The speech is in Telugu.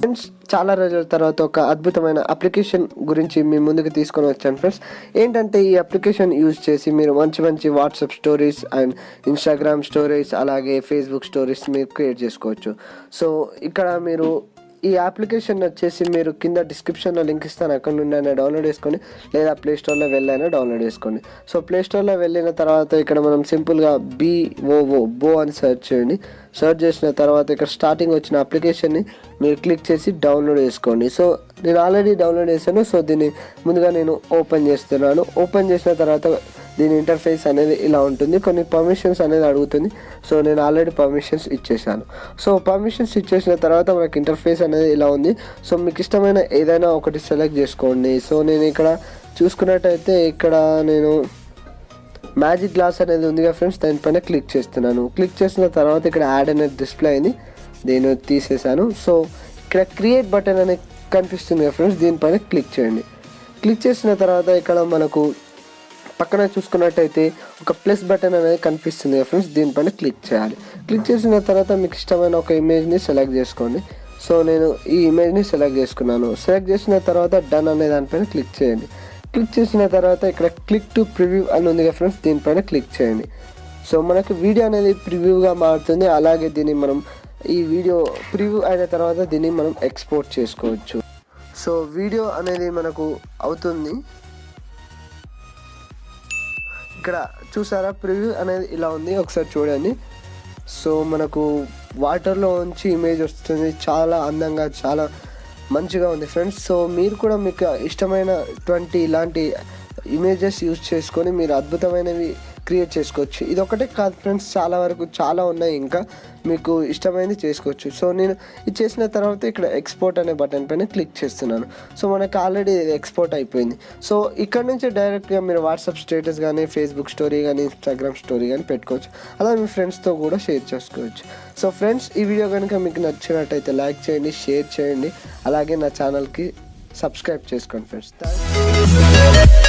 ఫ్రెండ్స్, చాలా రోజుల తర్వాత ఒక అద్భుతమైన అప్లికేషన్ గురించి మీ ముందుకు తీసుకొని వచ్చాను ఫ్రెండ్స్. ఏంటంటే ఈ అప్లికేషన్ యూజ్ చేసి మీరు మంచి మంచి WhatsApp stories and Instagram stories అలాగే ఫేస్బుక్ స్టోరీస్ మీరు క్రియేట్ చేసుకోవచ్చు. సో ఇక్కడ మీరు ఈ అప్లికేషన్ వచ్చేసి మీరు కింద డిస్క్రిప్షన్లో లింక్ ఇస్తాను, అక్కడ నుండి అయినా డౌన్లోడ్ చేసుకొని లేదా ప్లేస్టోర్లో వెళ్ళైనా డౌన్లోడ్ చేసుకోండి. సో ప్లేస్టోర్లో వెళ్ళిన తర్వాత ఇక్కడ మనం సింపుల్గా బో అని సెర్చ్ చేయండి. సెర్చ్ చేసిన తర్వాత ఇక్కడ స్టార్టింగ్ వచ్చిన అప్లికేషన్ని మీరు క్లిక్ చేసి డౌన్లోడ్ చేసుకోండి. సో నేను ఆల్రెడీ డౌన్లోడ్ చేశాను. సో దీన్ని ముందుగా నేను ఓపెన్ చేస్తున్నాను. ఓపెన్ చేసిన తర్వాత దీని ఇంటర్ఫేస్ అనేది ఇలా ఉంటుంది. కొన్ని పర్మిషన్స్ అనేది అడుగుతుంది. సో నేను ఆల్రెడీ పర్మిషన్స్ ఇచ్చేసాను. సో పర్మిషన్స్ ఇచ్చేసిన తర్వాత మనకి ఇంటర్ఫేస్ అనేది ఇలా ఉంది. సో మీకు ఇష్టమైన ఏదైనా ఒకటి సెలెక్ట్ చేసుకోండి. సో నేను ఇక్కడ చూసుకున్నట్టయితే ఇక్కడ నేను మ్యాజిక్ గ్లాస్ అనేది ఉందిగా ఫ్రెండ్స్, దానిపైన క్లిక్ చేస్తున్నాను. క్లిక్ చేసిన తర్వాత ఇక్కడ యాడ్ అనేది డిస్ప్లే అయింది, నేను తీసేసాను. సో ఇక్కడ క్రియేట్ బటన్ అనేది కనిపిస్తుంది కదా ఫ్రెండ్స్, దీనిపైన క్లిక్ చేయండి. క్లిక్ చేసిన తర్వాత ఇక్కడ మనకు పక్కన చూసుకున్నట్టయితే ఒక ప్లస్ బటన్ అనేది కనిపిస్తుంది కదా ఫ్రెండ్స్, దీనిపైన క్లిక్ చేయాలి. క్లిక్ చేసిన తర్వాత మీకు ఇష్టమైన ఒక ఇమేజ్ని సెలెక్ట్ చేసుకోండి. సో నేను ఈ ఇమేజ్ని సెలెక్ట్ చేసుకున్నాను. సెలెక్ట్ చేసిన తర్వాత డన్ అనే దానిపైన క్లిక్ చేయండి. క్లిక్ చేసిన తర్వాత ఇక్కడ క్లిక్ టు ప్రివ్యూ అని ఉంది కదా ఫ్రెండ్స్, దీనిపైన క్లిక్ చేయండి. సో మనకు వీడియో అనేది ప్రివ్యూగా మారుతుంది. అలాగే దీన్ని మనం ఈ వీడియో ప్రివ్యూ అయిన తర్వాత దీన్ని మనం ఎక్స్పోర్ట్ చేసుకోవచ్చు. సో వీడియో అనేది మనకు అవుతుంది. ఇక్కడ చూసారా, ప్రివ్యూ అనేది ఇలా ఉంది, ఒకసారి చూడండి. సో మనకు వాటర్లో ఉంచి ఇమేజ్ వస్తుంది, చాలా అందంగా చాలా మంచిగా ఉంది ఫ్రెండ్స్. సో మీరు కూడా మీకు ఇష్టమైనటువంటి ఇలాంటి ఇమేజెస్ యూజ్ చేసుకొని మీరు అద్భుతమైనవి క్రియేట్ చేసుకోవచ్చు. ఇది ఒకటే కాదు ఫ్రెండ్స్, చాలా వరకు చాలా ఉన్నాయి, ఇంకా మీకు ఇష్టమైనది చేసుకోవచ్చు. సో నేను ఇది చేసిన తర్వాత ఇక్కడ ఎక్స్పోర్ట్ అనే బటన్ పైన క్లిక్ చేస్తున్నాను. సో మనకు ఆల్రెడీ ఎక్స్పోర్ట్ అయిపోయింది. సో ఇక్కడ నుంచి డైరెక్ట్గా మీరు వాట్సాప్ స్టేటస్ కానీ ఫేస్బుక్ స్టోరీ కానీ ఇన్స్టాగ్రామ్ స్టోరీ కానీ పెట్టుకోవచ్చు. అలా మీ ఫ్రెండ్స్తో కూడా షేర్ చేసుకోవచ్చు. సో ఫ్రెండ్స్, ఈ వీడియో కనుక మీకు నచ్చినట్టయితే లైక్ చేయండి, షేర్ చేయండి, అలాగే నా ఛానల్కి సబ్స్క్రైబ్ చేసుకోండి ఫ్రెండ్స్. Thank you.